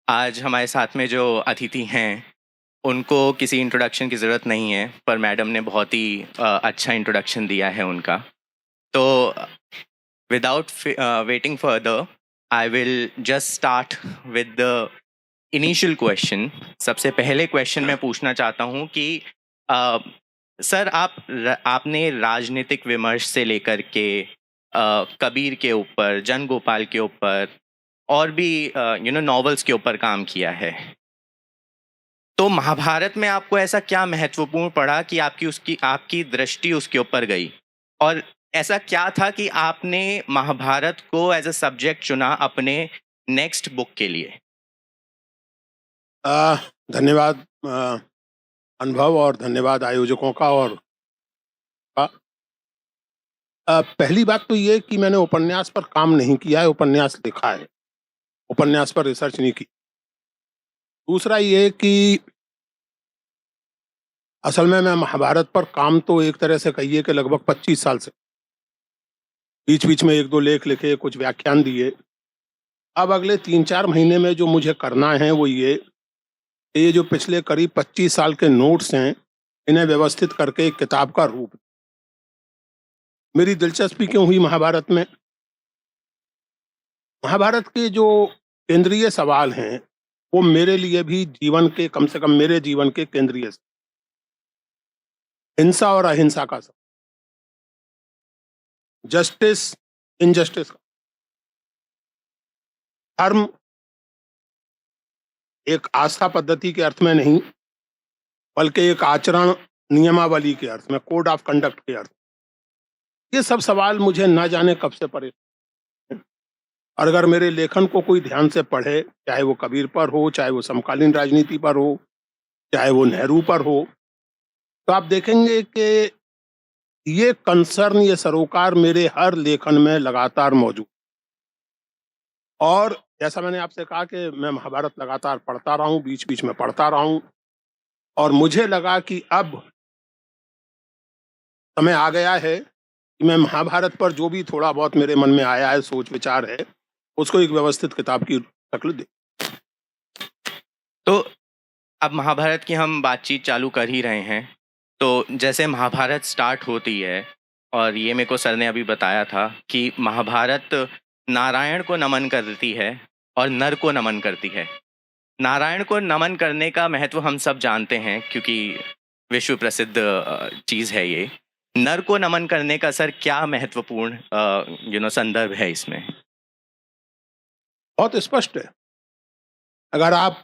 आज हमारे साथ में जो अतिथि हैं, उनको किसी इंट्रोडक्शन की ज़रूरत नहीं है, पर मैडम ने बहुत ही अच्छा इंट्रोडक्शन दिया है उनका। तो without waiting further, I will just start with the initial question. सबसे पहले क्वेश्चन मैं पूछना चाहता हूँ कि अ, सर आपने राजनीतिक विमर्श से लेकर के कबीर के ऊपर, जन गोपाल के ऊपर और भी नॉवेल्स के ऊपर काम किया है। तो महाभारत में आपको ऐसा क्या महत्वपूर्ण पड़ा कि आपकी दृष्टि उसके ऊपर गई? और ऐसा क्या था कि आपने महाभारत को एज़ अ सब्जेक्ट चुना अपने नेक्स्ट बुक के लिए? अ, धन्यवाद अनुभव और धन्यवाद आयोजकों का। और पहली बात तो ये कि मैंने उपन्यास पर काम नहीं किया है, उपन्यास लिखा है, उपन्यास पर रिसर्च नहीं की। दूसरा ये कि असल में मैं महाभारत पर काम तो एक तरह से कहिए कि लगभग 25 साल से, बीच-बीच में 1-2 लेख लिखे, कुछ व्याख्यान दिए। अब अगले 3-4 महीने में जो मुझे करना है वो ये जो पिछले करीब 25 साल के नोट्स हैं, इन्हें व्यवस्थित करके एक किताब का रूप। मेरी दिलचस्पी क्यों हुई महाभारत में? महाभारत के जो केंद्रीय सवाल हैं, वो मेरे लिए भी जीवन के, कम से कम मेरे जीवन के केंद्रीय हिंसा और अहिंसा का सवाल, जस्टिस, इनजस्टिस का, धर्म एक आस्था पद्धति के अर्थ में नहीं, बल्कि एक आचरण नियमावली के अर्थ में, कोड ऑफ कंडक्ट के अर्थ। ये सब सवाल मुझे ना जाने कब से परे। और अगर मेरे लेखन को कोई ध्यान से पढ़े, चाहे वो कबीर पर हो, चाहे वो समकालीन राजनीति पर हो, चाहे वो नेहरू पर हो, तो आप देखेंगे कि ये कंसर्न, ये सरोकार मेरे हर लेखन में लगातार मौजूद। और जैसा मैंने आपसे कहा कि मैं महाभारत लगातार पढ़ता रहा हूँ, बीच-बीच में पढ़ता रहा हूँ, और मुझे लगा कि अब समय आ गया है कि मैं महाभारत पर जो भी थोड़ा बहुत मेरे मन में आया है, सोच विचार है, उसको एक व्यवस्थित किताब की शक्ल दे। तो अब महाभारत की हम बातचीत चालू कर ही रहे हैं, तो जैसे महाभारत स्टार्ट होती है, और ये मेरे को सर ने अभी बताया था कि महाभारत नारायण को नमन करती है और नर को नमन करती है। नारायण को नमन करने का महत्व हम सब जानते हैं, क्योंकि विश्व प्रसिद्ध चीज़ है ये। नर को नमन करने का सर क्या महत्वपूर्ण संदर्भ है इसमें? बहुत स्पष्ट है। अगर आप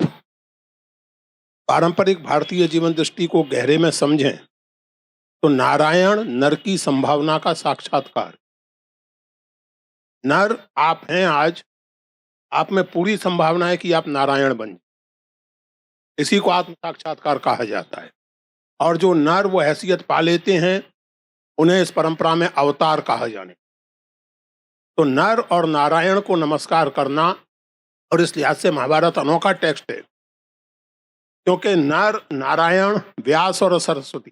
पारंपरिक भारतीय जीवन दृष्टि को गहरे में समझें, तो नारायण नर की संभावना का साक्षात्कार। नर आप हैं आज, आप में पूरी संभावना है कि आप नारायण बन जाएं। इसी को आत्म साक्षात्कार कहा जाता है। और जो नर वो हैसियत पा लेते हैं, उन्हें इस परंपरा में अवतार कहा जाने। तो नर और नारायण को नमस्कार करना, और इस लिहाज से महाभारत अनोखा टेक्स्ट है, क्योंकि नर, नारायण, व्यास और सरस्वती,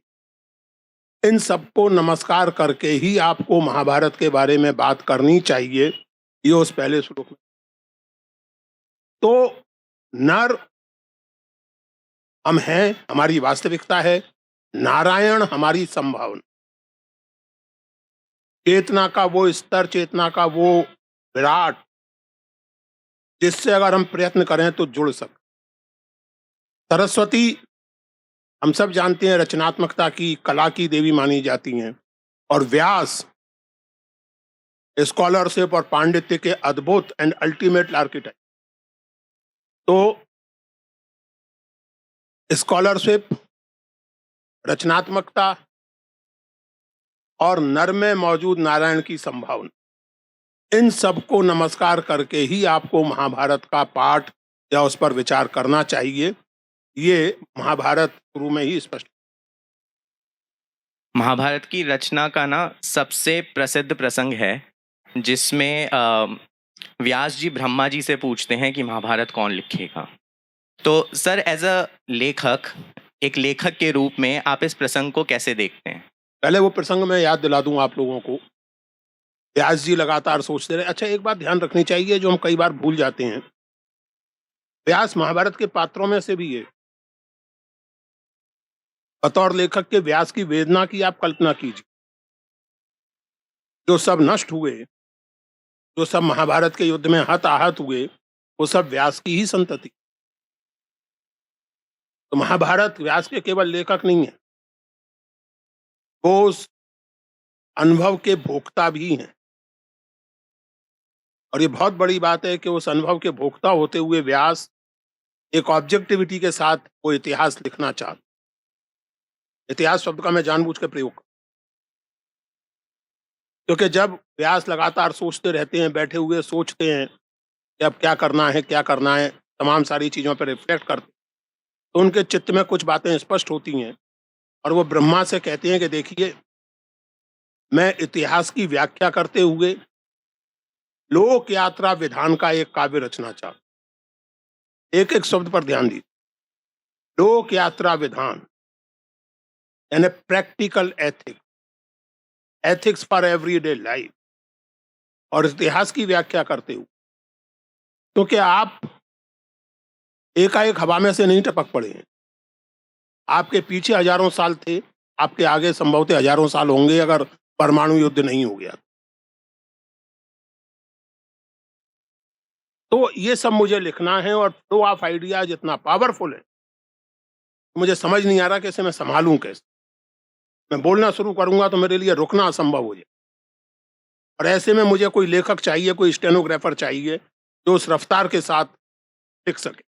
इन सबको नमस्कार करके ही आपको महाभारत के बारे में बात करनी चाहिए। ये उस पहले श्लोक में। तो नर हम हैं, हमारी वास्तविकता है, नारायण हमारी संभावना, चेतना का वो स्तर, चेतना का वो विराट, जिससे अगर हम प्रयत्न करें तो जुड़ सकते। सरस्वती हम सब जानते हैं, रचनात्मकता की, कला की देवी मानी जाती हैं। और व्यास स्कॉलरशिप और पांडित्य के अद्भुत एंड अल्टीमेट आर्किटेक्ट। तो स्कॉलरशिप, रचनात्मकता और नर में मौजूद नारायण की संभावना, इन सबको नमस्कार करके ही आपको महाभारत का पाठ या उस पर विचार करना चाहिए। ये महाभारत शुरू में ही स्पष्ट। महाभारत की रचना का ना सबसे प्रसिद्ध प्रसंग है, जिसमें व्यास जी ब्रह्मा जी से पूछते हैं कि महाभारत कौन लिखेगा। तो सर, एज अ लेखक, एक लेखक के रूप में आप इस प्रसंग को कैसे देखते हैं? पहले वो प्रसंग मैं याद दिला दूं आप लोगों को। व्यास जी लगातार सोचते रहे। अच्छा, एक बात ध्यान रखनी चाहिए जो हम कई बार भूल जाते हैं। व्यास महाभारत के पात्रों में से भी है। बतौर लेखक के व्यास की वेदना की आप कल्पना कीजिए। जो सब नष्ट हुए, जो सब महाभारत के युद्ध में हताहत हुए, वो सब व्यास की ही संतति। तो महाभारत व्यास के केवल लेखक नहीं है, वो उस अनुभव के भोक्ता भी हैं। और ये बहुत बड़ी बात है कि उस अनुभव के भोक्ता होते हुए व्यास एक ऑब्जेक्टिविटी के साथ वो इतिहास लिखना चाहते। इतिहास शब्द का मैं जानबूझ के प्रयोग कर, क्योंकि जब व्यास लगातार सोचते रहते हैं, बैठे हुए सोचते हैं कि अब क्या करना है, क्या करना है, तमाम सारी चीज़ों पर रिफ्लेक्ट करते, तो उनके चित्त में कुछ बातें स्पष्ट होती हैं और वो ब्रह्मा से कहते हैं कि देखिए, मैं इतिहास की व्याख्या करते हुए लोक यात्रा विधान का एक काव्य रचना चाहता। एक एक शब्द पर ध्यान दीजिए। लोक यात्रा विधान यानी practical ethics, ethics for everyday life. और इतिहास की व्याख्या करते हुए, क्योंकि आप एकाएक हवा में से नहीं टपक पड़े हैं। आपके पीछे हजारों साल थे, आपके आगे संभवतः हजारों साल होंगे अगर परमाणु युद्ध नहीं हो गया। तो ये सब मुझे लिखना है और फ्लो ऑफ आइडियाज इतना पावरफुल है, मुझे समझ नहीं आ रहा कि इसे मैं संभालूं कैसे। मैं बोलना शुरू करूंगा तो मेरे लिए रुकना असंभव हो जाए। और ऐसे में मुझे कोई लेखक चाहिए, कोई स्टेनोग्राफर चाहिए जो उस रफ्तार के साथ लिख सके।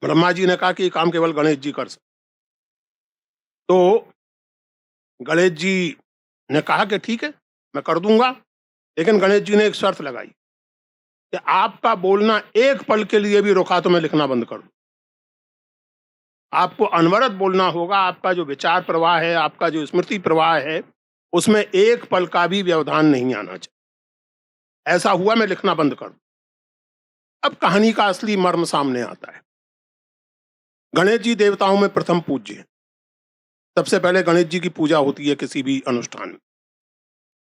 ब्रह्मा जी ने कहा कि ये काम केवल गणेश जी कर सकते। तो गणेश जी ने कहा कि ठीक है, मैं कर दूंगा, लेकिन गणेश जी ने एक शर्त लगाई कि आपका बोलना एक पल के लिए भी रुका तो मैं लिखना बंद कर दूं। आपको अनवरत बोलना होगा, आपका जो विचार प्रवाह है, आपका जो स्मृति प्रवाह है, उसमें एक पल का भी व्यवधान नहीं आना चाहिए। ऐसा हुआ मैं लिखना बंद कर दूं। अब कहानी का असली मर्म सामने आता है। गणेश जी देवताओं में प्रथम पूज्य हैं। सबसे पहले गणेश जी की पूजा होती है किसी भी अनुष्ठान में।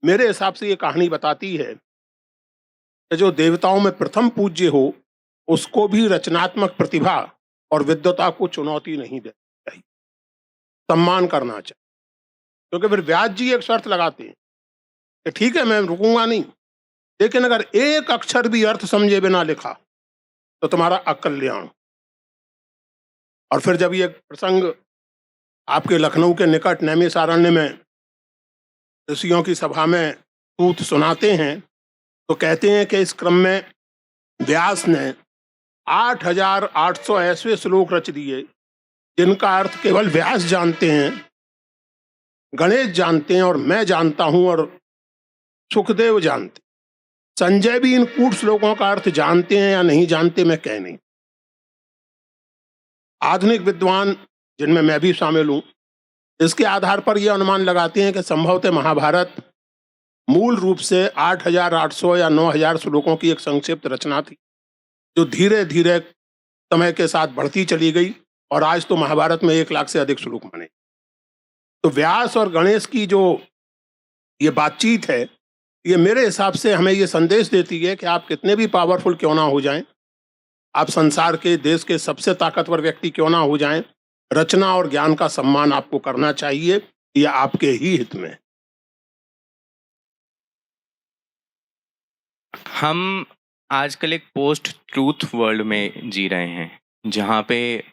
मेरे हिसाब से ये कहानी बताती है कि जो देवताओं में प्रथम पूज्य हो, उसको भी रचनात्मक प्रतिभा और विद्वता को चुनौती नहीं देनी चाहिए, सम्मान करना चाहिए। क्योंकि फिर व्यास जी एक शर्त लगाते हैं कि ठीक है, मैं रुकूंगा नहीं, लेकिन अगर एक अक्षर भी अर्थ समझे बिना लिखा तो तुम्हारा अकल्याण। और फिर जब ये प्रसंग आपके लखनऊ के निकट नैमिषारण्य में ऋषियों की सभा में सूत सुनाते हैं, तो कहते हैं कि इस क्रम में व्यास ने 8,800 ऐसे श्लोक रच दिए जिनका अर्थ केवल व्यास जानते हैं, गणेश जानते हैं और मैं जानता हूं और सुखदेव जानते। संजय भी इन कूट श्लोकों का अर्थ जानते हैं या नहीं जानते मैं कह नहीं। आधुनिक विद्वान, जिनमें मैं भी शामिल हूं, इसके आधार पर यह अनुमान लगाते हैं कि संभवतः महाभारत मूल रूप से 8,800 या 9,000 श्लोकों की एक संक्षिप्त रचना थी, जो धीरे धीरे समय के साथ बढ़ती चली गई और आज तो महाभारत में 1 लाख से अधिक श्लोक माने। तो व्यास और गणेश की जो ये बातचीत है, ये मेरे हिसाब से हमें ये संदेश देती है कि आप कितने भी पावरफुल क्यों ना हो जाएं, आप संसार के, देश के सबसे ताकतवर व्यक्ति क्यों ना हो जाएं, रचना और ज्ञान का सम्मान आपको करना चाहिए, ये आपके ही हित में। हम आजकल एक पोस्ट ट्रूथ वर्ल्ड में जी रहे हैं, जहाँ पे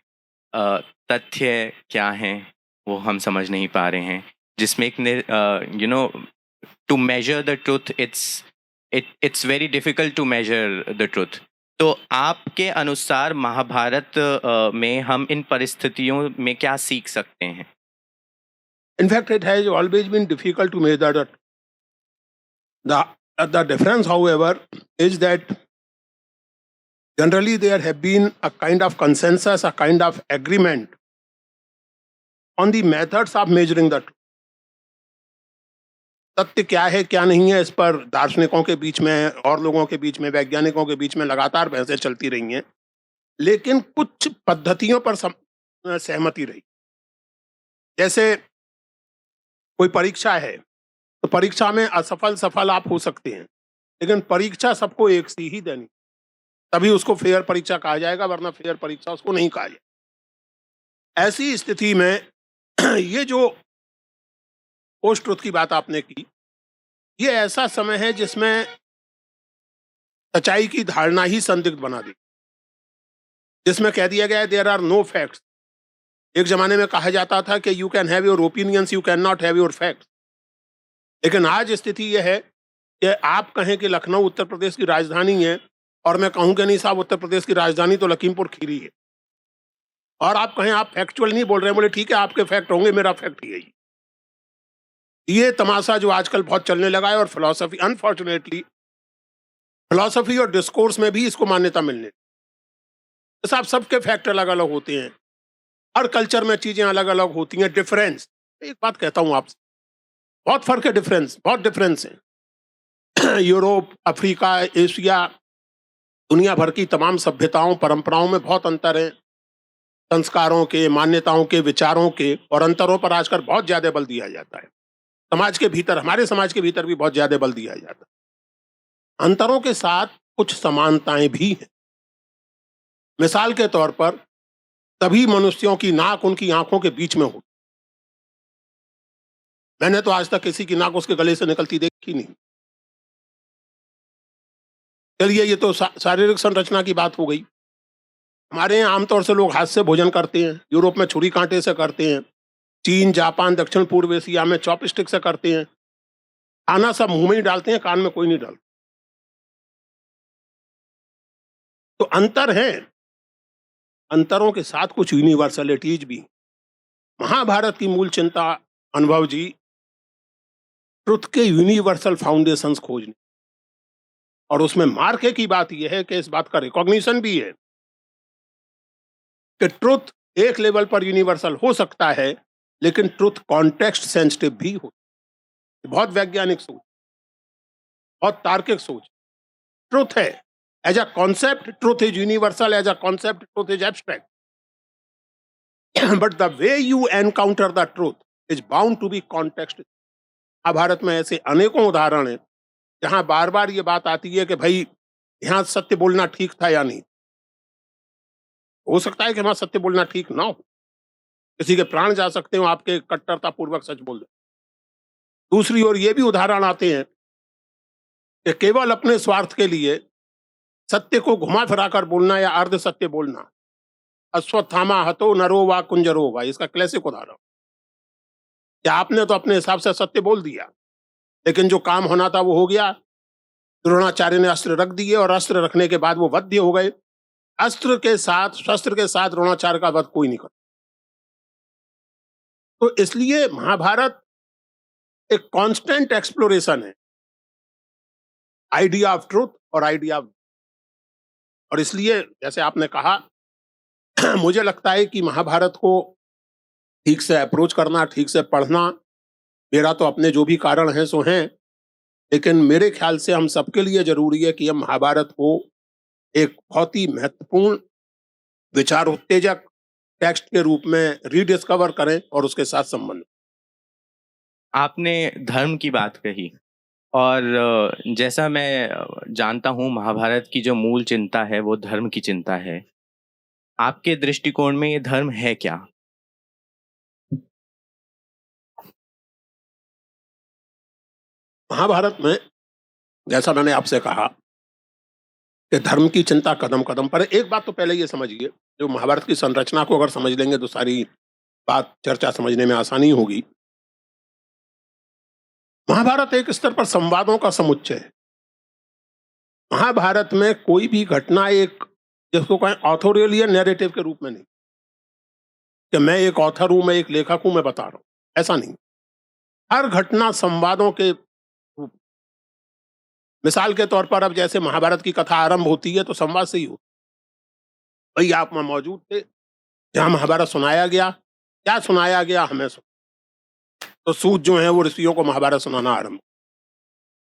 तथ्य क्या हैं वो हम समझ नहीं पा रहे हैं, जिसमें एक to measure the truth, it's very difficult to measure the truth. तो आपके अनुसार महाभारत में हम इन परिस्थितियों में क्या सीख सकते हैं? In fact, it has always been difficult to measure that. The difference, however, is that generally there have been a kind of consensus, a kind of agreement on the methods of measuring the truth. तथ्य क्या है, क्या नहीं है, इस पर दार्शनिकों के बीच में और लोगों के बीच में, वैज्ञानिकों के बीच में लगातार बहसें चलती रही हैं, लेकिन कुछ पद्धतियों पर सहमति रही। जैसे कोई परीक्षा है, तो परीक्षा में असफल सफल आप हो सकते हैं, लेकिन परीक्षा सबको एक सी ही देनी। तभी उसको फेयर परीक्षा कहा जाएगा, वरना फेयर परीक्षा उसको नहीं कहा जाएगा। ऐसी स्थिति में ये जो पोस्ट ट्रुथ की बात आपने की, ये ऐसा समय है जिसमें सच्चाई की धारणा ही संदिग्ध बना दी, जिसमें कह दिया गया है देयर आर नो फैक्ट्स। एक जमाने में कहा जाता था कि you can have your opinions, you can not have your facts. लेकिन आज स्थिति यह है कि आप कहें कि लखनऊ उत्तर प्रदेश की राजधानी है और मैं कहूं कि नहीं साहब उत्तर प्रदेश की राजधानी तो लखीमपुर खीरी है, और आप कहें आप फैक्चुअल नहीं बोल रहे हैं, बोले ठीक है आपके फैक्ट होंगे, मेरा फैक्ट यही। ये तमाशा जो आजकल बहुत चलने लगा है, और फिलॉसफी, अनफॉर्चुनेटली फिलॉसफी और डिस्कोर्स में भी इसको मान्यता मिलने, साहब सबके फैक्ट अलग अलग होते हैं, हर कल्चर में चीजें अलग अलग होती हैं। डिफरेंस, एक बात कहता हूं आपसे, बहुत फर्क है, डिफरेंस, बहुत डिफरेंस है। यूरोप, अफ्रीका, एशिया, दुनिया भर की तमाम सभ्यताओं, परंपराओं में बहुत अंतर है, संस्कारों के, मान्यताओं के, विचारों के, और अंतरों पर आजकल बहुत ज्यादा बल दिया जाता है। समाज के भीतर, हमारे समाज के भीतर भी बहुत ज्यादा बल दिया जाता है। अंतरों के साथ कुछ समानताएं भी हैं। मिसाल के तौर पर सभी मनुष्यों की नाक उनकी आंखों के बीच में हो। मैंने तो आज तक किसी की नाक उसके गले से निकलती देखी नहीं। चलिए ये तो शारीरिक संरचना की बात हो गई। हमारे यहाँ आमतौर से लोग हाथ से भोजन करते हैं, यूरोप में छुरी कांटे से करते हैं, चीन, जापान, दक्षिण पूर्व एशिया में चॉपस्टिक से करते हैं। खाना सब मुंह में ही डालते हैं, कान में कोई नहीं डालता। तो अंतर है, अंतरों के साथ कुछ यूनिवर्सलिटीज भी। महाभारत की मूल चिंता अनुभव जी ट्रुथ के यूनिवर्सल फाउंडेशंस खोजने, और उसमें मार्के की बात यह है कि इस बात का रिकॉग्निशन भी है कि ट्रुथ एक लेवल पर यूनिवर्सल हो सकता है, लेकिन ट्रुथ कॉन्टेक्स्ट सेंसिटिव भी हो। बहुत वैज्ञानिक सोच, बहुत तार्किक सोच। ट्रुथ है as a concept, truth is universal, as a concept truth is abstract, but the way you encounter the truth is bound to be context. Bharat में ऐसे अनेकों उदाहरण हैं जहां बार बार ये बात आती है कि भाई यहां सत्य बोलना ठीक था या नहीं। हो सकता है कि वहां सत्य बोलना ठीक ना हो, किसी के प्राण जा सकते हो आपके कट्टरता पूर्वक सच बोल दे। दूसरी ओर ये भी उदाहरण आते हैं कि केवल अपने स्वार्थ के लिए सत्य को घुमा फिराकर बोलना या अर्ध सत्य बोलना। अश्वत्थामा हतो नरो वा कुंजरो वा, इसका क्लासिक उदाहरण। कि आपने तो अपने हिसाब से सत्य बोल दिया, लेकिन जो काम होना था वो हो गया। द्रोणाचार्य ने अस्त्र रख दिए, और अस्त्र रखने के बाद वो वध्य हो गए। अस्त्र के साथ, शस्त्र के साथ द्रोणाचार्य का वध कोई नहीं कर। तो इसलिए महाभारत एक कांस्टेंट एक्सप्लोरेशन है, आइडिया ऑफ ट्रुथ और आइडिया ऑफ, और इसलिए जैसे आपने कहा मुझे लगता है कि महाभारत को ठीक से अप्रोच करना, ठीक से पढ़ना, मेरा तो अपने जो भी कारण हैं सो हैं, लेकिन मेरे ख्याल से हम सबके लिए जरूरी है कि हम महाभारत को एक बहुत ही महत्वपूर्ण विचार उत्तेजक टेक्स्ट के रूप में रीडिस्कवर करें और उसके साथ संबंध। आपने धर्म की बात कही, और जैसा मैं जानता हूँ महाभारत की जो मूल चिंता है वो धर्म की चिंता है। आपके दृष्टिकोण में ये धर्म है क्या? महाभारत में जैसा मैंने आपसे कहा कि धर्म की चिंता कदम कदम पर है। एक बात तो पहले ये समझिए, जो महाभारत की संरचना को अगर समझ लेंगे तो सारी बात, चर्चा समझने में आसानी होगी। महाभारत एक स्तर पर संवादों का समुच्चय है। महाभारत में कोई भी घटना एक, जिसको कहें ऑथोरियल नैरेटिव के रूप में नहीं, कि मैं एक ऑथर हूं, मैं एक लेखक हूं, मैं बता रहा हूं, ऐसा नहीं। हर घटना संवादों के रूप। मिसाल के तौर पर अब जैसे महाभारत की कथा आरंभ होती है तो संवाद से ही हो। भाई आप वहां मौजूद थे जहां महाभारत सुनाया गया, क्या सुनाया गया हमें तो सूत जो है वो ऋषियों को महाभारत सुनाना आरंभ।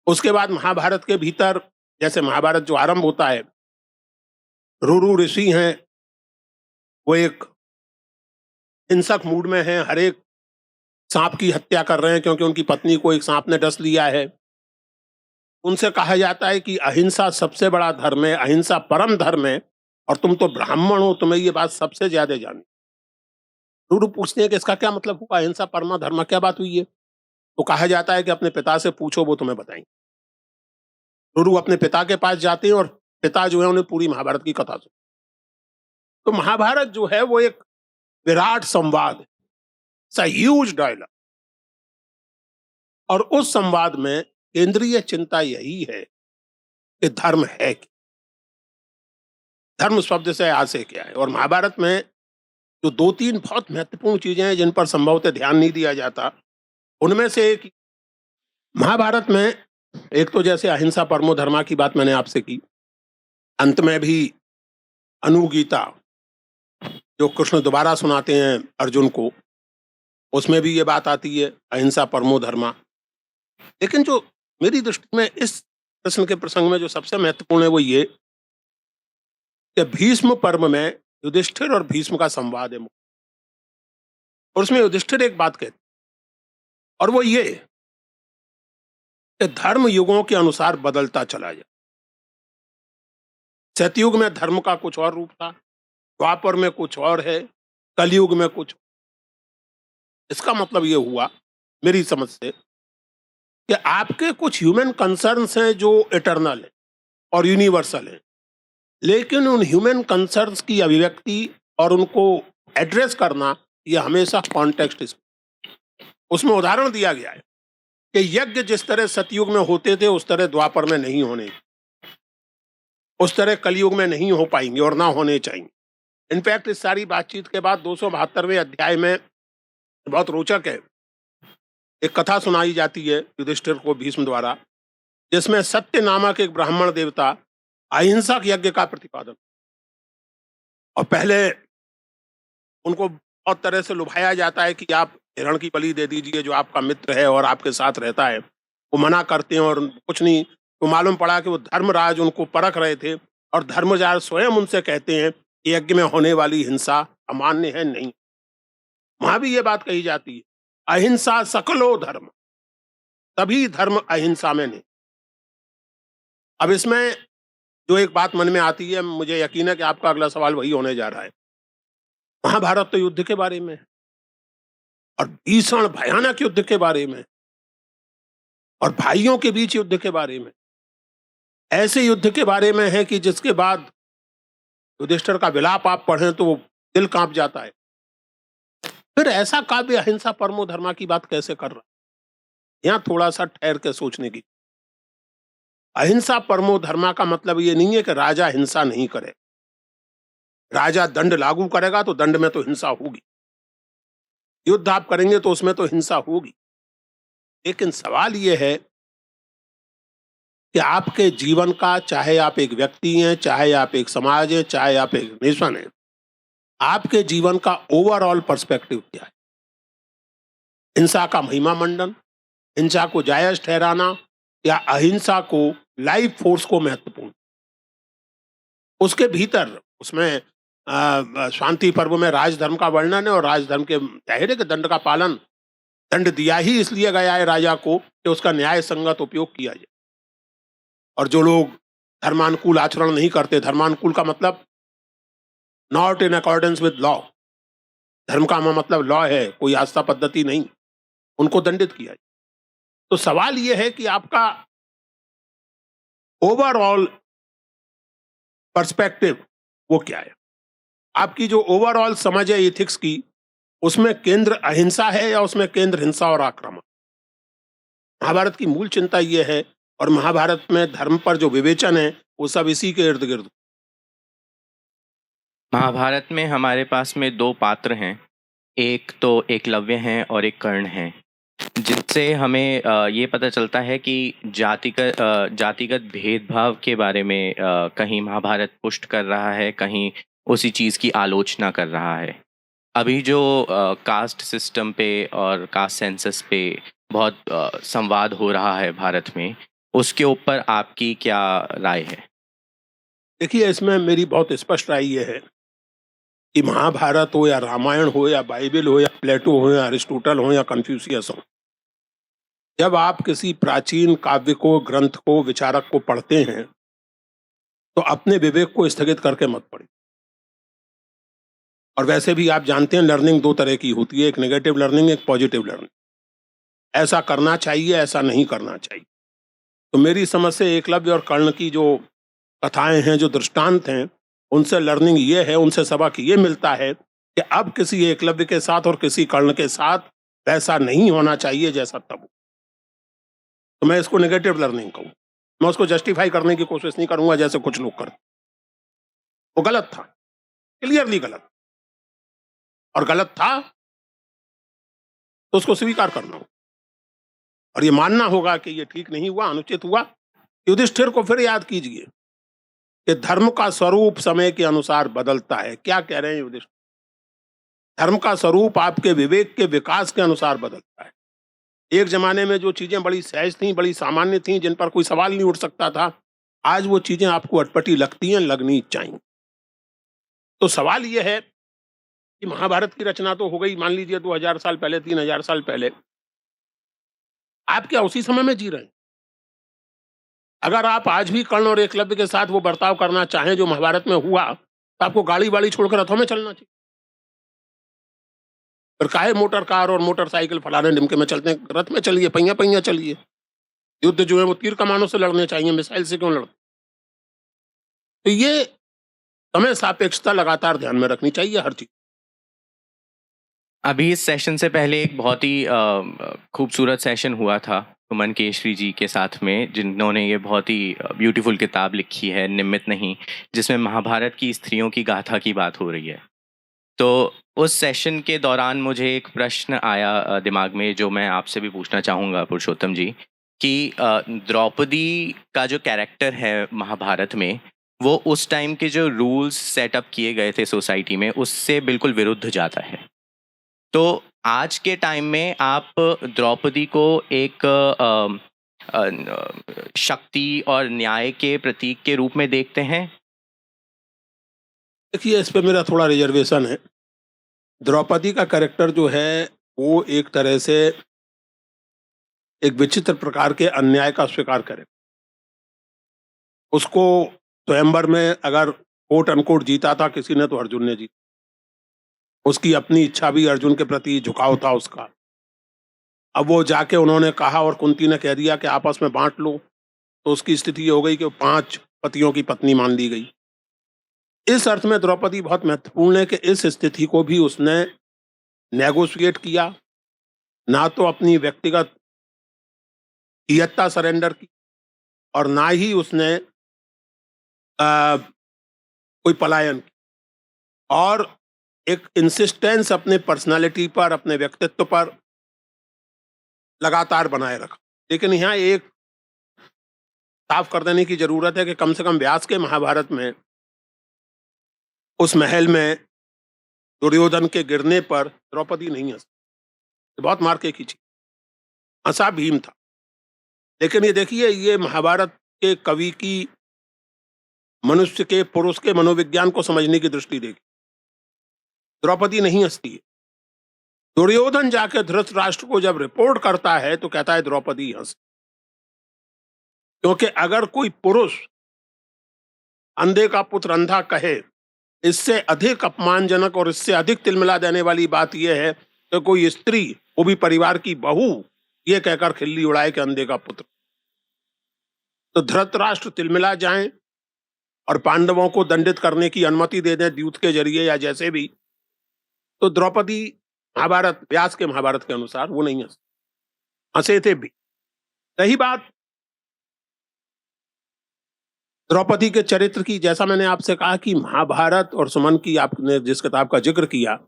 उसके बाद महाभारत के भीतर जैसे महाभारत जो आरंभ होता है, रुरु ऋषि हैं, वो एक हिंसक मूड में हैं, हर एक सांप की हत्या कर रहे हैं क्योंकि उनकी पत्नी को एक सांप ने डस लिया है। उनसे कहा जाता है कि अहिंसा सबसे बड़ा धर्म है, अहिंसा परम धर्म है, और तुम तो ब्राह्मण हो, तुम्हें ये बात सबसे ज्यादा जानी। गुरु पूछते हैं कि इसका क्या मतलब हुआ, अहिंसा परम धर्म, क्या बात हुई है? तो कहा जाता है कि अपने पिता से पूछो, वो तुम्हें बताएंगे। गुरु अपने पिता के पास जाते हैं और पिता जो है उन्हें पूरी महाभारत की कथा सुन। तो महाभारत जो है वो एक विराट संवाद है, ह्यूज डायलॉग, और उस संवाद में केंद्रीय चिंता यही है कि धर्म है क्या, धर्म शब्द से आशय क्या है। और महाभारत में जो दो तीन बहुत महत्वपूर्ण चीजें हैं जिन पर संभवतः ध्यान नहीं दिया जाता, उनमें से एक महाभारत में, एक तो जैसे अहिंसा परमो धर्मा की बात मैंने आपसे की, अंत में भी अनुगीता जो कृष्ण दोबारा सुनाते हैं अर्जुन को, उसमें भी ये बात आती है अहिंसा परमो धर्मा। लेकिन जो मेरी दृष्टि में इस प्रश्न के प्रसंग में जो सबसे महत्वपूर्ण है वो ये कि भीष्म पर्व में युधिष्ठिर और भीष्म का संवाद है, और उसमें युधिष्ठिर एक बात कहते, और वो ये कि धर्म युगों के अनुसार बदलता चला जाए। सतयुग में धर्म का कुछ और रूप था, द्वापर में कुछ और है, कलयुग में कुछ। इसका मतलब ये हुआ मेरी समझ से कि आपके कुछ ह्यूमन कंसर्न्स हैं जो इटर्नल है और यूनिवर्सल है, लेकिन उन ह्यूमन कंसर्न्स की अभिव्यक्ति और उनको एड्रेस करना ये हमेशा कॉन्टेक्स्ट, उसमें उदाहरण दिया गया है कि यज्ञ जिस तरह सतयुग में होते थे उस तरह द्वापर में नहीं होने, उस तरह कलयुग में नहीं हो पाएंगे और ना होने चाहिए। इनफैक्ट इस सारी बातचीत के बाद 272वें अध्याय में बहुत रोचक है, एक कथा सुनाई जाती है युधिष्ठिर को भीष्म द्वारा, जिसमें सत्य नामक एक ब्राह्मण देवता अहिंसक यज्ञ का प्रतिपादन, और पहले उनको बहुत तरह से लुभाया जाता है कि आप हिरण की बलि दे दीजिए जो आपका मित्र है और आपके साथ रहता है। वो मना करते हैं और कुछ नहीं, तो मालूम पड़ा कि वो धर्मराज उनको परख रहे थे, और धर्मराज स्वयं उनसे कहते हैं कि यज्ञ में होने वाली हिंसा अमान्य है, नहीं। वहां भी ये बात कही जाती है अहिंसा सकलो धर्म, तभी धर्म अहिंसा में नहीं। अब इसमें जो एक बात मन में आती है, मुझे यकीन है कि आपका अगला सवाल वही होने जा रहा है। महाभारत तो युद्ध के बारे में, और भीषण भयानक युद्ध के बारे में, और भाइयों के बीच युद्ध के बारे में, ऐसे युद्ध के बारे में है कि जिसके बाद युधिष्ठिर का विलाप आप पढ़ें तो वो दिल कांप जाता है। फिर ऐसा काव्य अहिंसा परमो धर्मा की बात कैसे कर रहा है? यहां थोड़ा सा ठहर के सोचने की। अहिंसा परमो धर्मा का मतलब ये नहीं है कि राजा हिंसा नहीं करे, राजा दंड लागू करेगा तो दंड में तो हिंसा होगी, युद्ध आप करेंगे तो उसमें तो हिंसा होगी। लेकिन सवाल यह है कि आपके जीवन का, चाहे आप एक व्यक्ति हैं, चाहे आप एक समाज है, चाहे आप एक नेशन है, आपके जीवन का ओवरऑल पर्सपेक्टिव क्या है? हिंसा का महिमा मंडन, हिंसा को जायज ठहराना, या अहिंसा को, लाइफ फोर्स को महत्वपूर्ण? उसके भीतर उसमें शांति पर्व में राजधर्म का वर्णन है, और राजधर्म के जाहिर है कि दंड का पालन, दंड दिया ही इसलिए गया है राजा को कि उसका न्याय संगत उपयोग किया जाए। और जो लोग धर्मानुकूल आचरण नहीं करते, धर्मानुकूल का मतलब not in accordance with law, धर्म का मतलब लॉ है, कोई आस्था पद्धति नहीं, उनको दंडित किया जाए। तो सवाल यह है कि आपका ओवरऑल पर्सपेक्टिव वो क्या है? आपकी जो ओवरऑल समझ है एथिक्स की, उसमें केंद्र अहिंसा है या उसमें केंद्र हिंसा और आक्रमण? महाभारत की मूल चिंता यह है, और महाभारत में धर्म पर जो विवेचन है वो सब इसी के इर्द गिर्द। महाभारत में हमारे पास में दो पात्र हैं, एक तो एकलव्य हैं और एक कर्ण हैं, जिनसे हमें ये पता चलता है कि जातिगत भेदभाव के बारे में कहीं महाभारत पुष्ट कर रहा है, कहीं उसी चीज़ की आलोचना कर रहा है। अभी जो कास्ट सिस्टम पे और कास्ट सेंसस पे बहुत संवाद हो रहा है भारत में, उसके ऊपर आपकी क्या राय है? देखिए, इसमें मेरी बहुत स्पष्ट राय यह है कि महाभारत हो या रामायण हो या बाइबल हो या प्लेटो हो या अरिस्टोटल हो या कन्फ्यूशियस हो, जब आप किसी प्राचीन काव्य को, ग्रंथ को, विचारक को पढ़ते हैं तो अपने विवेक को स्थगित करके मत पढ़िए। और वैसे भी आप जानते हैं लर्निंग दो तरह की होती है, एक नेगेटिव लर्निंग, एक पॉजिटिव लर्निंग। ऐसा करना चाहिए, ऐसा नहीं करना चाहिए। तो मेरी समझ से एकलव्य और कर्ण की जो कथाएं हैं, जो दृष्टांत हैं, उनसे लर्निंग ये है, उनसे सबक ये मिलता है कि अब किसी एकलव्य के साथ और किसी कर्ण के साथ वैसा नहीं होना चाहिए जैसा तब। तो मैं इसको नेगेटिव लर्निंग कहूँ। मैं उसको जस्टिफाई करने की कोशिश नहीं करूंगा जैसे कुछ लोग करते। वो गलत था, क्लियरली गलत। और गलत था तो उसको स्वीकार करना होगा और ये मानना होगा कि ये ठीक नहीं हुआ, अनुचित हुआ। युधिष्ठिर को फिर याद कीजिए कि धर्म का स्वरूप समय के अनुसार बदलता है। क्या कह रहे हैं युधिष्ठिर? धर्म का स्वरूप आपके विवेक के विकास के अनुसार बदलता है। एक जमाने में जो चीजें बड़ी सहज थीं, बड़ी सामान्य थीं, जिन पर कोई सवाल नहीं उठ सकता था, आज वो चीजें आपको अटपटी लगती हैं, लगनी चाहिए। तो सवाल यह है कि महाभारत की रचना तो हो गई, मान लीजिए 2000 साल पहले, 3000 साल पहले। आप क्या उसी समय में जी रहे हैं? अगर आप आज भी कर्ण और एकलव्य के साथ वो बर्ताव करना चाहें जो महाभारत में हुआ, तो आपको गाड़ी वाड़ी छोड़कर रथों में चलना चाहिए। फिर काहे मोटर कार और मोटरसाइकिल फलाने ढिमके में चलते हैं? रथ में चलिए, पहिया पहिया चलिए। युद्ध जो है वो तीर कमानों से लड़ने चाहिए, मिसाइल से क्यों लड़ते? तो ये समय सापेक्षता लगातार ध्यान में रखनी चाहिए हर चीज। अभी इस सेशन से पहले एक बहुत ही खूबसूरत सेशन हुआ था सुमन केशरी जी के साथ में, जिन्होंने ये बहुत ही ब्यूटीफुल किताब लिखी है निमित्त नहीं, जिसमें महाभारत की स्त्रियों की गाथा की बात हो रही है। तो उस सेशन के दौरान मुझे एक प्रश्न आया दिमाग में, जो मैं आपसे भी पूछना चाहूँगा पुरुषोत्तम जी, कि द्रौपदी का जो कैरेक्टर है महाभारत में, वो उस टाइम के जो रूल्स सेटअप किए गए थे सोसाइटी में, उससे बिल्कुल विरुद्ध जाता है। तो आज के टाइम में आप द्रौपदी को एक शक्ति और न्याय के प्रतीक के रूप में देखते हैं? देखिए, इस पे मेरा थोड़ा रिजर्वेशन है। द्रौपदी का कैरेक्टर जो है वो एक तरह से एक विचित्र प्रकार के अन्याय का स्वीकार करे। उसको स्वयंवर में अगर कोट अनकोट जीता था किसी ने, तो अर्जुन ने जीता। उसकी अपनी इच्छा भी, अर्जुन के प्रति झुकाव था उसका। अब वो जाके उन्होंने कहा और कुंती ने कह दिया कि आपस में बांट लो, तो उसकी स्थिति ये हो गई कि 5 पतियों की पत्नी मान ली गई। इस अर्थ में द्रौपदी बहुत महत्वपूर्ण है कि इस स्थिति को भी उसने नेगोशिएट किया, ना तो अपनी व्यक्तिगत इयत्ता सरेंडर की और ना ही उसने कोई पलायन की, और एक इंसिस्टेंस अपने पर्सनालिटी पर, अपने व्यक्तित्व पर लगातार बनाए रखा। लेकिन यहाँ एक साफ कर देने की जरूरत है कि कम से कम व्यास के महाभारत में उस महल में दुर्योधन के गिरने पर द्रौपदी नहीं हंसी। बहुत मार के खींची, हंसा भीम था। लेकिन ये देखिए, ये महाभारत के कवि की मनुष्य के, पुरुष के मनोविज्ञान को समझने की दृष्टि देखी। द्रौपदी नहीं हंसती है। दुर्योधन जाके धृतराष्ट्र को जब रिपोर्ट करता है तो कहता है द्रौपदी हंस। क्योंकि अगर कोई पुरुष अंधे का पुत्र अंधा कहे, इससे अधिक अपमानजनक और इससे अधिक तिलमिला देने वाली बात यह है कि कोई स्त्री, वो भी परिवार की बहू, ये कहकर खिल्ली उड़ाए कि अंधे का पुत्र। तो धृतराष्ट्र तिलमिला जाएं और पांडवों को दंडित करने की अनुमति दे दें द्यूत के जरिए या जैसे भी, तो द्रौपदी महाभारत, व्यास के महाभारत के अनुसार वो नहीं हंसे थे भी। रही बात द्रौपदी के चरित्र की, जैसा मैंने आपसे कहा कि महाभारत और सुमन की आपने जिस किताब का जिक्र किया,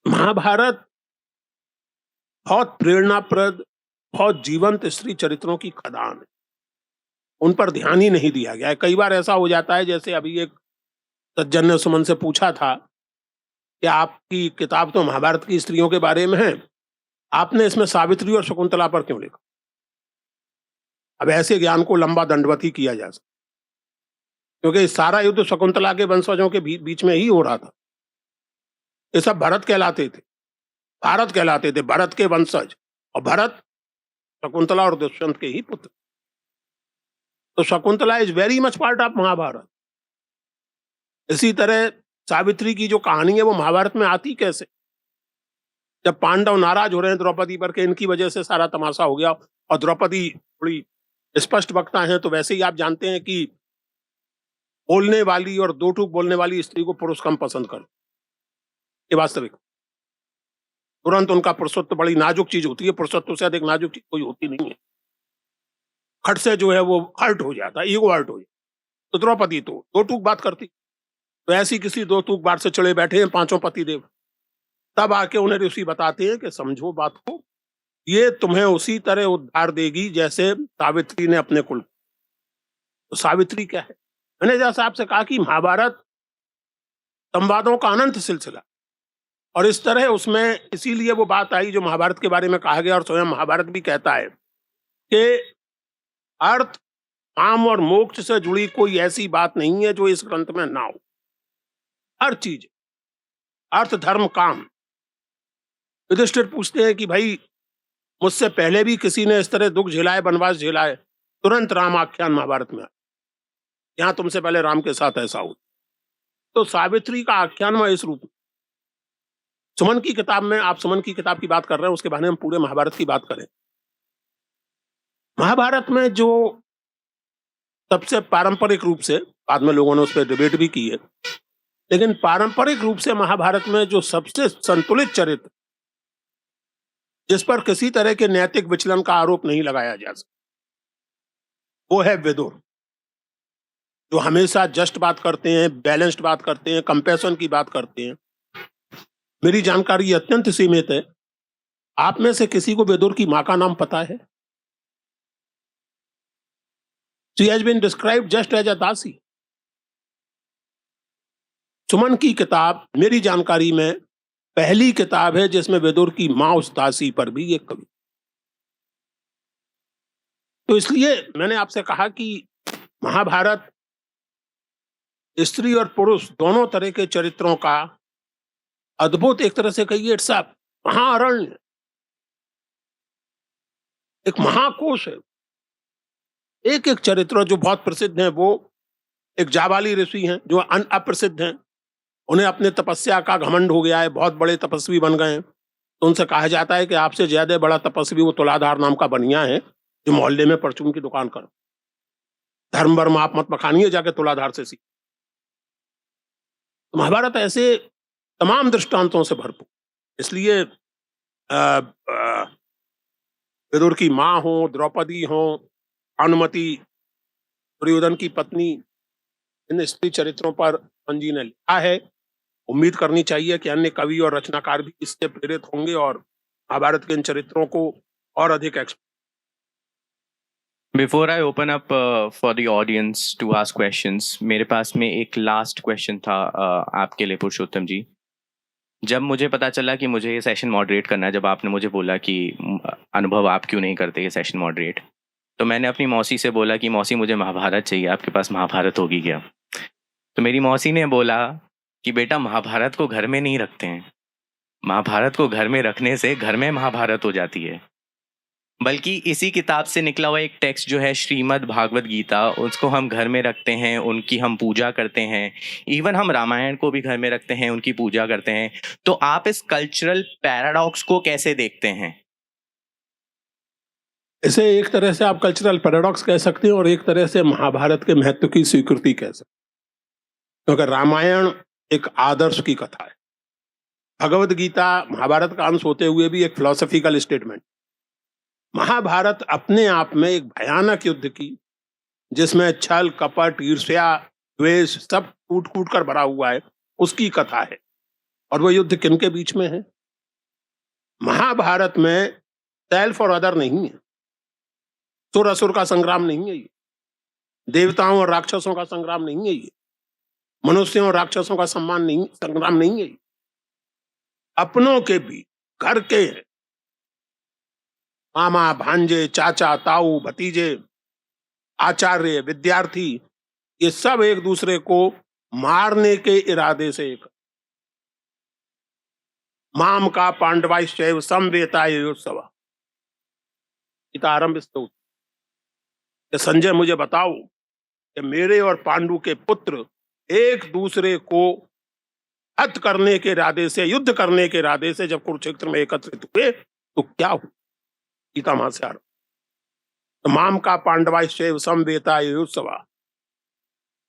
महाभारत बहुत प्रेरणाप्रद, बहुत जीवंत स्त्री चरित्रों की खदान है। उन पर ध्यान ही नहीं दिया गया है। कई बार ऐसा हो जाता है, जैसे अभी एक सज्जन ने सुमन से पूछा था कि आपकी किताब तो महाभारत की स्त्रियों के बारे में है, आपने इसमें सावित्री और शकुंतला पर क्यों लिखा? अब ऐसे ज्ञान को लंबा दंडवत ही किया जा सकता, क्योंकि सारा युद्ध शकुंतला के वंशजों के बीच में ही हो रहा था। ये सब भरत कहलाते थे। भारत कहलाते थे, भरत के वंशज, और भरत शकुंतला और दुष्यंत के ही पुत्र। तो Shakuntala is very much part of Mahabharata. इसी तरह सावित्री की जो कहानी है वो महाभारत में आती कैसे? जब पांडव नाराज हो रहे हैं द्रौपदी पर के इनकी वजह से सारा तमाशा हो गया, और द्रौपदी थोड़ी स्पष्ट वक्ता है, तो वैसे ही आप जानते हैं कि बोलने वाली और दो टूक बोलने वाली स्त्री को पुरुष कम पसंद कर, ये वास्तविक। तुरंत उनका पुरुषत्व बड़ी नाजुक चीज होती है, पुरुषत्व से अधिक नाजुक चीज कोई होती नहीं है। खट से जो है वो हर्ट हो जाता है, ईगो हर्ट हो जाता। तो द्रौपदी तो दो टूक बात करती, तो ऐसी किसी दो टूक बात से चढ़े बैठे हैं पांचों पतिदेव। तब आके उन्हें ऋषि बताते हैं कि समझो बात को, ये तुम्हें उसी तरह उद्धार देगी जैसे सावित्री ने अपने कुल। तो सावित्री क्या है? मैंने जैसा आपसे कहा कि महाभारत संवादों का अनंत सिलसिला, और इस तरह उसमें इसीलिए वो बात आई जो महाभारत के बारे में कहा गया, और स्वयं महाभारत भी कहता है कि अर्थ, काम और मोक्ष से जुड़ी कोई ऐसी बात नहीं है जो इस ग्रंथ में ना हो। हर चीज, अर्थ, धर्म, काम। युधिष्ठिर पूछते हैं कि भाई मुझसे पहले भी किसी ने इस तरह दुख झेलाए, वनवास झेलाए? तुरंत राम आख्यान महाभारत में, यहां तुमसे पहले राम के साथ ऐसा हो। तो सावित्री का आख्यान में इस रूप में, सुमन की किताब में, आप सुमन की किताब की बात कर रहे हैं, उसके बहाने हम पूरे महाभारत की बात करें। महाभारत में जो सबसे पारंपरिक रूप से, बाद में लोगों ने उस पर डिबेट भी की है, लेकिन पारंपरिक रूप से महाभारत में जो सबसे संतुलित चरित्र, जिस पर किसी तरह के नैतिक विचलन का आरोप नहीं लगाया जा सकता, वो है विदुर, जो हमेशा जस्ट बात करते हैं, बैलेंस्ड बात करते हैं, कंपैशन की बात करते हैं। मेरी जानकारी अत्यंत सीमित है, आप में से किसी को विदुर की मां का नाम पता है? She has been described just as a दासी। सुमन की किताब मेरी जानकारी में पहली किताब है जिसमें विदुर की मां उस दासी पर भी एक कवि। तो इसलिए मैंने आपसे कहा कि महाभारत स्त्री और पुरुष दोनों तरह के चरित्रों का अद्भुत, एक तरह से कहिए इट्स अ महाअरण्य, एक महाकोश है। एक एक चरित्र जो बहुत प्रसिद्ध है, वो एक जाबाली ऋषि हैं जो अप्रसिद्ध हैं, उन्हें अपने तपस्या का घमंड हो गया है, बहुत बड़े तपस्वी बन गए हैं। तो उनसे कहा जाता है कि आपसे ज्यादा बड़ा तपस्वी वो तुलाधार नाम का बनिया है जो मोहल्ले में परचून की दुकान कर। धर्म वर्म आप मत मखानिए, जाके तुलाधार से सीख। तो महाभारत ऐसे तमाम दृष्टांतों से भरपूर। इसलिए विदुर की माँ हो, द्रौपदी हो, अनुमति दुर्योधन की पत्नी, इन स्त्री चरित्रों पर मन जी ने लिखा है। उम्मीद करनी चाहिए कि अन्य कवि और रचनाकार भी इससे प्रेरित होंगे और महाभारत के इन चरित्रों को और अधिक Before I open up for the audience to ask questions, मेरे पास में एक लास्ट क्वेश्चन था आपके लिए पुरुषोत्तम जी। जब मुझे पता चला कि मुझे ये सेशन मॉडरेट करना है, जब आपने मुझे बोला कि अनुभव आप क्यों नहीं करते ये सेशन मॉडरेट, तो मैंने अपनी मौसी से बोला कि मौसी मुझे महाभारत चाहिए, आपके पास महाभारत होगी क्या? तो मेरी मौसी ने बोला कि बेटा महाभारत को घर में नहीं रखते हैं, महाभारत को घर में रखने से घर में महाभारत हो जाती है। बल्कि इसी किताब से निकला हुआ एक टेक्स्ट जो है श्रीमद् भागवत गीता, उसको हम घर में रखते हैं, उनकी हम पूजा करते हैं। इवन हम रामायण को भी घर में रखते हैं, उनकी पूजा करते हैं। तो आप इस कल्चरल पैराडॉक्स को कैसे देखते हैं? इसे एक तरह से आप कल्चरल पैराडॉक्स कह सकते हैं और एक तरह से महाभारत के महत्व की स्वीकृति कह सकते हैं, क्योंकि रामायण एक आदर्श की कथा है। भगवत गीता महाभारत का अंश होते हुए भी एक फिलोसॉफिकल स्टेटमेंट। महाभारत अपने आप में एक भयानक युद्ध की, जिसमें छल, कपट, ईर्ष्या, द्वेष सब कूट कूट कर भरा हुआ है, उसकी कथा है। और वो युद्ध किनके बीच में है? महाभारत में सेल्फ और अदर नहीं है, सुर असुर का संग्राम नहीं है ये, देवताओं और राक्षसों का संग्राम नहीं है ये, मनुष्यों और राक्षसों का संग्राम नहीं है ये। अपनों के भी, घर के हैं, मामा, भांजे, चाचा, ताऊ, भतीजे, आचार्य, विद्यार्थी, ये सब एक दूसरे को मारने के इरादे से एक। माम का पांडवाश्चैव समवेतायुत्सव। आरंभ इससे होता है कि संजय मुझे बताओ कि मेरे और पांडु के पुत्र एक दूसरे को हत करने के इरादे से, युद्ध करने के इरादे से जब कुरुक्षेत्र में एकत्रित हुए तो क्या हुआ? पितामह से आरंभ। तो माम का पांडवाश्चैव समवेतायुत्सव।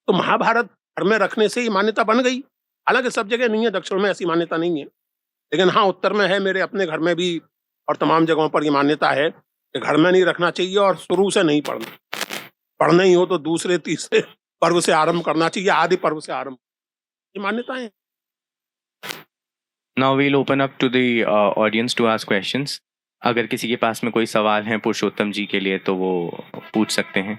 तो महाभारत घर में रखने से ही मान्यता बन गई। हालांकि सब जगह नहीं है, दक्षिण में ऐसी मान्यता नहीं है, लेकिन हाँ उत्तर में है, मेरे अपने घर में भी और तमाम जगहों पर ये मान्यता है कि घर में नहीं रखना चाहिए और शुरू से नहीं पढ़ना। पढ़ना ही हो तो दूसरे तीसरे पर्व से आरंभ करना चाहिए, आदि पर्व से आरंभ। ये मान्यताएं। Now we'll open up to the audience to ask questions. अगर किसी के पास में कोई सवाल है पुरुषोत्तम जी के लिए तो वो पूछ सकते हैं।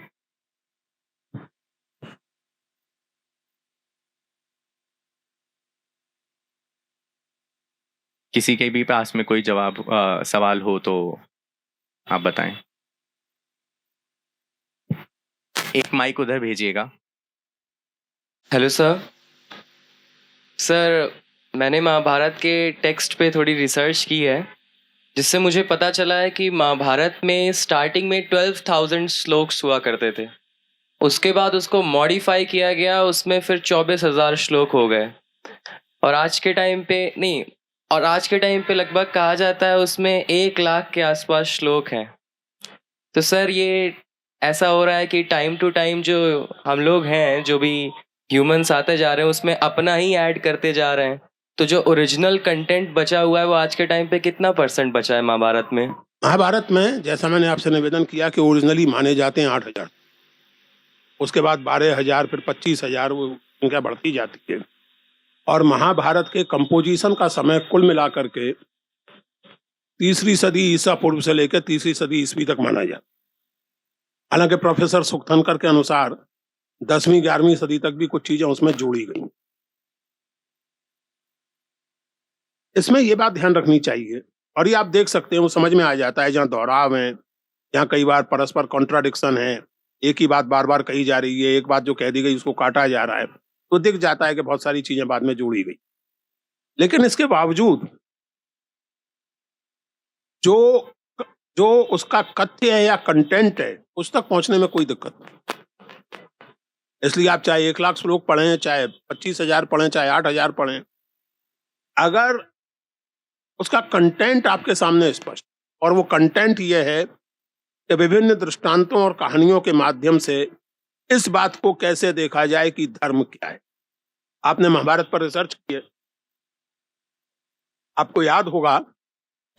किसी के भी पास में कोई सवाल हो तो आप बताएं। एक माइक उधर भेजिएगा। Hello sir. सर, मैंने महाभारत के टेक्स्ट पे थोड़ी रिसर्च की है, जिससे मुझे पता चला है कि महाभारत में स्टार्टिंग में 12,000 श्लोक्स हुआ करते थे। उसके बाद उसको मॉडिफाई किया गया, उसमें फिर 24,000 श्लोक हो गए। और आज के टाइम पे लगभग कहा जाता है उसमें 1 लाख के आसपास श्लोक हैं। तो सर, ये ऐसा हो रहा है कि टाइम टू टाइम जो हम लोग हैं, जो भी ह्यूमंस आते जा रहे हैं, उसमें अपना ही ऐड करते जा रहे हैं। तो जो ओरिजिनल कंटेंट बचा हुआ है वो आज के टाइम पे कितना % बचा है महाभारत में? महाभारत में जैसा मैंने आपसे निवेदन किया कि ओरिजिनली माने जाते हैं 8,000, उसके बाद 12,000, फिर 25,000, वो संख्या बढ़ती जाती है। और महाभारत के कंपोजिशन का समय कुल मिलाकर के 3री सदी ईसा पूर्व से लेकर 3री सदी ईस्वी तक माना जाता। हालांकि प्रोफेसर सुखथनकर के अनुसार 10वीं 11वीं सदी तक भी कुछ चीजें उसमें जोड़ी गई। इसमें ये बात ध्यान रखनी चाहिए, और ये आप देख सकते हैं, वो समझ में आ जाता है जहाँ दोहराव है, जहाँ कई बार परस्पर कॉन्ट्राडिक्शन है, एक ही बात बार बार कही जा रही है, एक बात जो कह दी गई उसको काटा जा रहा है, तो दिख जाता है कि बहुत सारी चीजें बाद में जोड़ी गई। लेकिन इसके बावजूद जो जो उसका कथ्य है या कंटेंट है, उस तक पहुंचने में कोई दिक्कत नहीं। इसलिए आप चाहे 1 लाख श्लोक पढ़ें, चाहे 25,000 पढ़ें, चाहे 8,000 पढ़ें, अगर उसका कंटेंट आपके सामने स्पष्ट, और वो कंटेंट ये है कि विभिन्न दृष्टांतों और कहानियों के माध्यम से इस बात को कैसे देखा जाए कि धर्म क्या है। आपने महाभारत पर रिसर्च किए, आपको याद होगा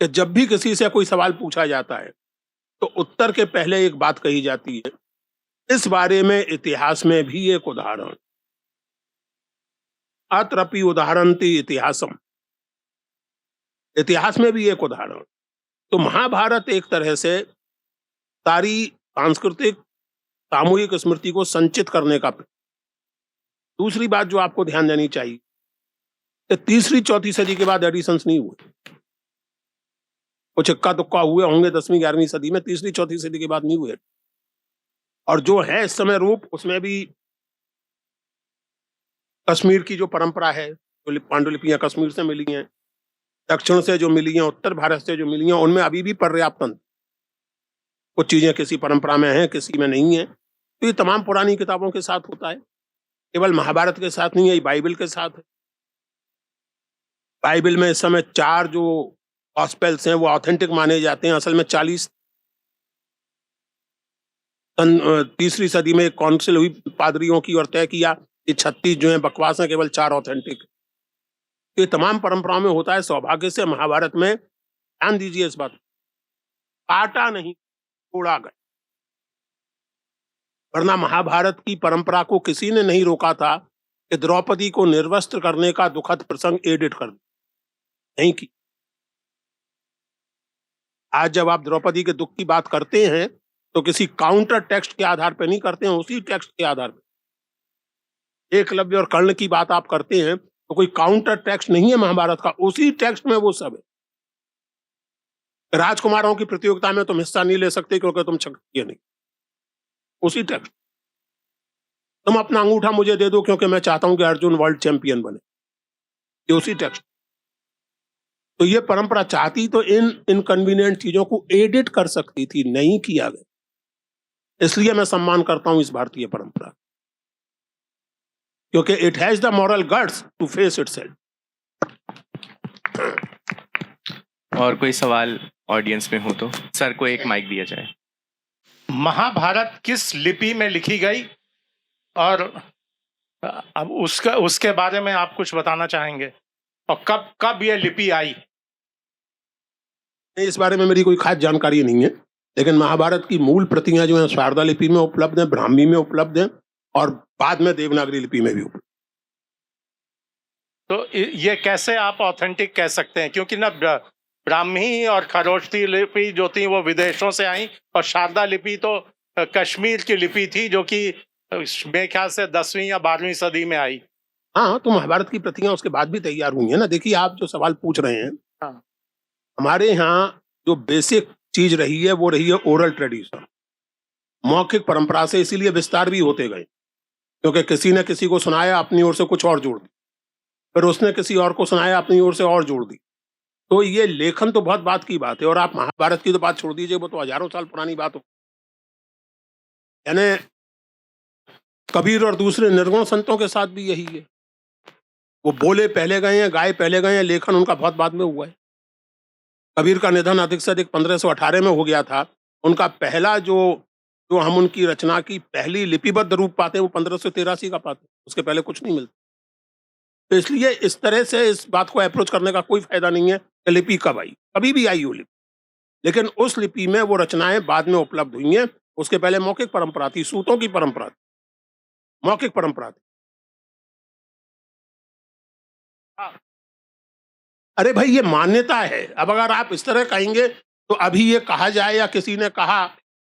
कि जब भी किसी से कोई सवाल पूछा जाता है तो उत्तर के पहले एक बात कही जाती है, इस बारे में इतिहास में भी एक उदाहरण, अत्रपि उदाहरणति इतिहासम, इतिहास में भी एक उदाहरण। तो महाभारत एक तरह से सारी सांस्कृतिक सामूहिक स्मृति को संचित करने का। दूसरी बात जो आपको ध्यान देनी चाहिए कि 3री 4थी सदी के बाद एडिशंस नहीं हुए, कुछ इक्का दुक्का हुए होंगे 10वीं 11वीं सदी में, 3री 4थी सदी के बाद नहीं हुए। और जो है इस समय रूप, उसमें भी कश्मीर की जो परंपरा है, जो पांडुलिपियां कश्मीर से मिली हैं, दक्षिण से जो मिली हैं, उत्तर भारत से जो मिली हैं, उनमें अभी भी पर्याप्त कुछ चीजें किसी परंपरा में हैं, किसी में नहीं है। तो ये तमाम पुरानी किताबों के साथ होता है, केवल महाभारत के साथ नहीं है, बाइबल के साथ है। बाइबल में इस समय 4 जो गॉस्पेल्स हैं वो ऑथेंटिक माने जाते हैं। असल में 3री सदी में एक काउंसिल हुई पादरियों की और तय किया कि 36 जो है बकवास हैं, केवल 4 ऑथेंटिक। ये तमाम परंपराओं में होता है। सौभाग्य से महाभारत में, ध्यान दीजिए इस बात, काटा नहीं, तोड़ा गया। वरना महाभारत की परंपरा को किसी ने नहीं रोका था कि द्रौपदी को निर्वस्त्र करने का दुखद प्रसंग एडिट कर नहीं की। आज जब आप द्रौपदी के दुख की बात करते हैं तो किसी काउंटर टेक्स्ट के आधार पर नहीं करते हैं, उसी टेक्स्ट के आधार पर। एकलव्य और कर्ण की बात आप करते हैं तो कोई काउंटर टेक्स्ट नहीं है महाभारत का, उसी टेक्स्ट में वो सब है। राजकुमारों की प्रतियोगिता में तुम हिस्सा नहीं ले सकते क्योंकि तुम क्षत्रिय नहीं, उसी टेक्स्ट। तुम अपना अंगूठा मुझे दे दो क्योंकि मैं चाहता हूं कि अर्जुन वर्ल्ड चैंपियन बने, ये उसी टेक्स्ट। तो ये परंपरा चाहती तो इन इनकन्वीनियंट चीजों को एडिट कर सकती थी, नहीं किया गया। इसलिए मैं सम्मान करता हूं इस भारतीय परंपरा, क्योंकि it has the moral guts to face itself. और कोई सवाल ऑडियंस में हो तो सर को एक माइक दिया जाए। महाभारत किस लिपि में लिखी गई और अब उसके बारे में आप कुछ बताना चाहेंगे, और कब यह लिपि आई? इस बारे में मेरी कोई खास जानकारी नहीं है, लेकिन महाभारत की मूल प्रतियां जो हैं शारदा लिपि में उपलब्ध हैं, ब्राह्मी में उपलब्ध हैं और बाद में देवनागरी लिपि में भी उपलब्ध। तो ये कैसे आप ऑथेंटिक कह सकते हैं, क्योंकि ना ब्राह्मी और खरोष्ठी लिपि जो थी वो विदेशों से आई, और शारदा लिपि तो कश्मीर की लिपि थी जो कि मेरे ख्याल से 10वीं या 12वीं सदी में आई। हाँ, तो महाभारत की प्रतियां उसके बाद भी तैयार हुई हैं ना। देखिए, आप जो सवाल पूछ रहे हैं, हाँ। हमारे यहाँ जो बेसिक चीज रही है वो रही है ओरल ट्रेडिशन, मौखिक परंपरा से, इसीलिए विस्तार भी होते गए, क्योंकि किसी ने किसी को सुनाया, अपनी ओर से कुछ और जोड़ दी, फिर उसने किसी और को सुनाया, अपनी ओर से और जोड़ दी। तो ये लेखन तो बहुत बात की बात है, और आप महाभारत की तो बात छोड़ दीजिए, वो तो हजारों साल पुरानी बात हो। यानी कबीर और दूसरे निर्गुण संतों के साथ भी यही है, वो बोले पहले गए हैं, गाए पहले गए हैं, लेखन उनका बहुत बाद में हुआ है। कबीर का निधन अधिक से अधिक 1518 में हो गया था। उनका पहला जो हम उनकी रचना की पहली लिपिबद्ध रूप पाते हैं वो 1583 का पाते हैं, उसके पहले कुछ नहीं मिलता। तो इसलिए इस तरह से इस बात को अप्रोच करने का कोई फायदा नहीं है कि लिपि कब आई, कभी भी आई हो लिपि, लेकिन उस लिपि में वो रचनाएं बाद में उपलब्ध हुई हैं। उसके पहले मौखिक परंपरा थी, सूतों की परंपरा थी, मौखिक परंपरा थी। अरे भाई, ये मान्यता है। अब अगर आप इस तरह कहेंगे तो अभी ये कहा जाए या किसी ने कहा,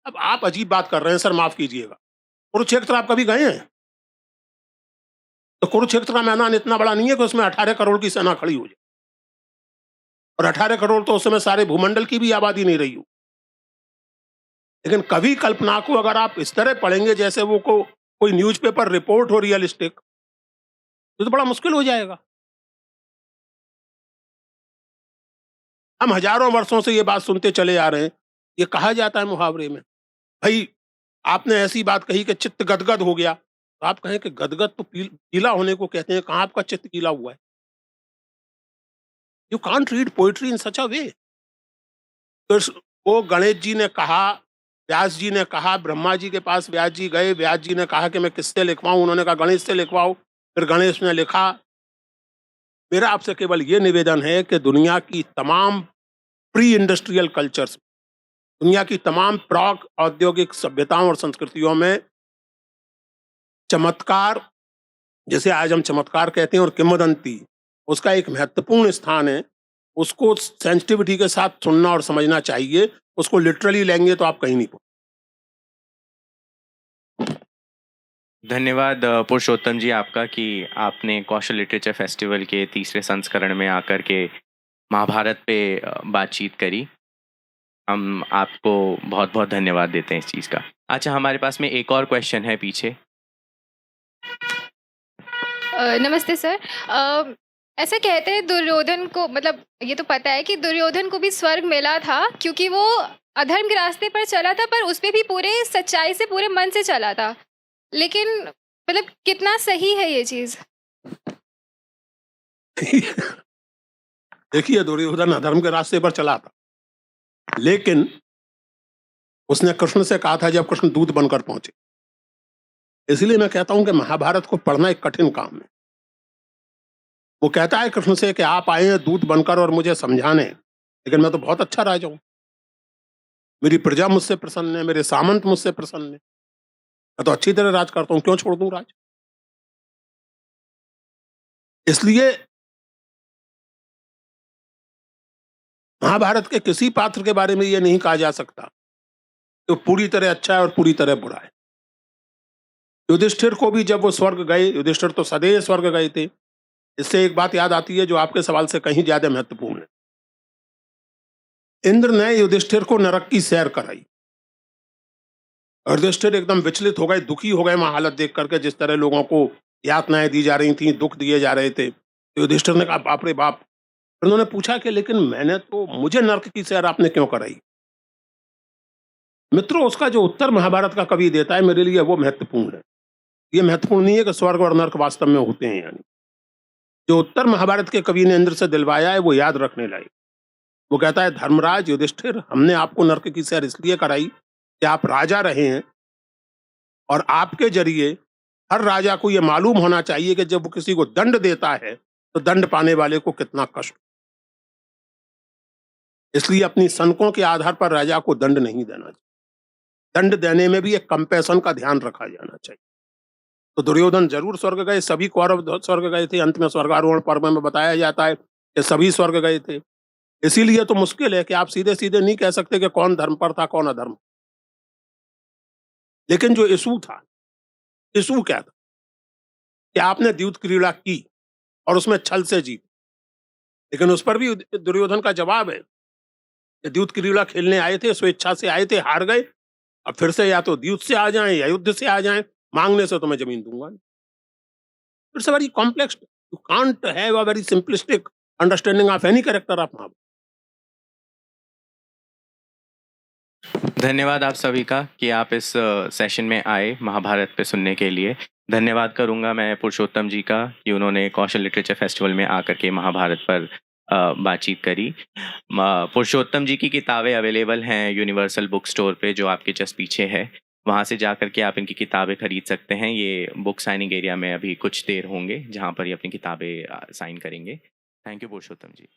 अब आप अजीब बात कर रहे हैं सर, माफ कीजिएगा। कुरुक्षेत्र आप कभी गए हैं? तो कुरुक्षेत्र का मैदान इतना बड़ा नहीं है कि उसमें 18 करोड़ की सेना खड़ी हो जाए, और 18 करोड़ तो उस समय सारे भूमंडल की भी आबादी नहीं रही हो। लेकिन कवि कल्पना को अगर आप इस तरह पढ़ेंगे जैसे वो कोई न्यूज़पेपर रिपोर्ट हो रियलिस्टिक, तो बड़ा मुश्किल हो जाएगा। हम हजारों वर्षों से ये बात सुनते चले आ रहे हैं। ये कहा जाता है मुहावरे में, भाई आपने ऐसी बात कही कि चित्त गदगद हो गया, तो आप कहें कि गदगद तो गीला होने को कहते हैं, कहाँ आपका चित्त गीला हुआ है? यू कांट रीड पोइट्री इन सच अ वे। तो वो गणेश जी ने कहा, व्यास जी ने कहा, ब्रह्मा जी के पास व्यास जी गए, व्यास जी ने कहा कि मैं किससे लिखवाऊं, उन्होंने कहा गणेश से लिखवाओ, फिर गणेश ने लिखा। मेरा आपसे केवल ये निवेदन है कि दुनिया की तमाम प्री इंडस्ट्रियल कल्चर्स, दुनिया की तमाम प्राक औद्योगिक सभ्यताओं और संस्कृतियों में चमत्कार, जैसे आज हम चमत्कार कहते हैं, और किंवदंती, उसका एक महत्वपूर्ण स्थान है। उसको सेंसिटिविटी के साथ सुनना और समझना चाहिए। उसको लिटरली लेंगे तो आप कहीं नहीं पहुंचे। धन्यवाद पुरुषोत्तम जी आपका कि आपने कौशल लिटरेचर फेस्टिवल के 3रे संस्करण में आकर के महाभारत पे बातचीत करी। हम आपको बहुत बहुत धन्यवाद देते हैं इस चीज़ का। अच्छा, हमारे पास में एक और क्वेश्चन है पीछे। नमस्ते सर। ऐसा कहते हैं दुर्योधन को, मतलब ये तो पता है कि दुर्योधन को भी स्वर्ग मिला था क्योंकि वो अधर्म के रास्ते पर चला था, पर उस पे भी पूरे सच्चाई से, पूरे मन से चला था। लेकिन मतलब कितना सही है ये चीज? देखिए, दुर्योधन अधर्म के रास्ते पर चला था, लेकिन उसने कृष्ण से कहा था जब कृष्ण दूत बनकर पहुंचे। इसलिए मैं कहता हूं कि महाभारत को पढ़ना एक कठिन काम है। वो कहता है कृष्ण से कि आप आए हैं दूत बनकर और मुझे समझाने, लेकिन मैं तो बहुत अच्छा राजा हूं, मेरी प्रजा मुझसे प्रसन्न है, मेरे सामंत मुझसे प्रसन्न है, मैं तो अच्छी तरह राज करता हूं, क्यों छोड़ दूं राज? इसलिए महाभारत के किसी पात्र के बारे में यह नहीं कहा जा सकता तो पूरी तरह अच्छा है और पूरी तरह बुरा है। युधिष्ठिर को भी जब वो स्वर्ग गए, युधिष्ठिर तो सदैव स्वर्ग गए थे। इससे एक बात याद आती है जो आपके सवाल से कहीं ज्यादा महत्वपूर्ण है। इंद्र ने युधिष्ठिर को नरक की सैर कराई। युधिष्ठिर एकदम विचलित हो गए, दुखी हो गए वहां हालत देख करके, जिस तरह लोगों को यातनाएं दी जा रही थी, दुख दिए जा रहे थे। युधिष्ठिर ने कहा बाप रे बाप, फिर उन्होंने पूछा कि लेकिन मुझे नर्क की सैर आपने क्यों कराई? मित्रों, उसका जो उत्तर महाभारत का कवि देता है मेरे लिए वो महत्वपूर्ण है। ये महत्वपूर्ण नहीं है कि स्वर्ग और नर्क वास्तव में होते हैं, यानी जो उत्तर महाभारत के कवि ने इंद्र से दिलवाया है वो याद रखने लायक। वो कहता है, धर्मराज युधिष्ठिर, हमने आपको नर्क की सैर इसलिए कराई कि आप राजा रहे हैं और आपके जरिए हर राजा को यह मालूम होना चाहिए कि जब वो किसी को दंड देता है तो दंड पाने वाले को कितना कष्ट। इसलिए अपनी सनकों के आधार पर राजा को दंड नहीं देना चाहिए। दंड देने में भी एक कंपेशन का ध्यान रखा जाना चाहिए। तो दुर्योधन जरूर स्वर्ग गए, सभी कौरव स्वर्ग गए थे। अंत में स्वर्गारोहण पर्व में बताया जाता है कि सभी स्वर्ग गए थे। इसीलिए तो मुश्किल है कि आप सीधे सीधे नहीं कह सकते कि कौन धर्म पर था कौन अधर्म। लेकिन जो इशू था, इशू क्या था कि आपने द्यूत क्रीड़ा की और उसमें छल से जीत। लेकिन उस पर भी दुर्योधन का जवाब है कि द्यूत क्रीड़ा खेलने आए थे, स्वेच्छा से आए थे, हार गए, अब फिर से या तो द्यूत से आ जाएं या युद्ध से आ जाएं, मांगने से तो मैं जमीन दूंगा नहीं। It's a very complex, you can't have a very simplistic understanding of any character of Mahabharata. धन्यवाद आप सभी का कि आप इस सेशन में आए महाभारत पे सुनने के लिए। धन्यवाद करूंगा मैं पुरुषोत्तम जी का कि उन्होंने कौशल लिटरेचर फेस्टिवल में आकर के महाभारत पर बातचीत करी। पुरुषोत्तम जी की किताबें अवेलेबल हैं यूनिवर्सल बुक स्टोर पे, जो आपके जस्ट पीछे है। वहाँ से जा कर के आप इनकी किताबें खरीद सकते हैं। ये बुक साइनिंग एरिया में अभी कुछ देर होंगे जहाँ पर ये अपनी किताबें साइन करेंगे। Thank you Purushottam ji.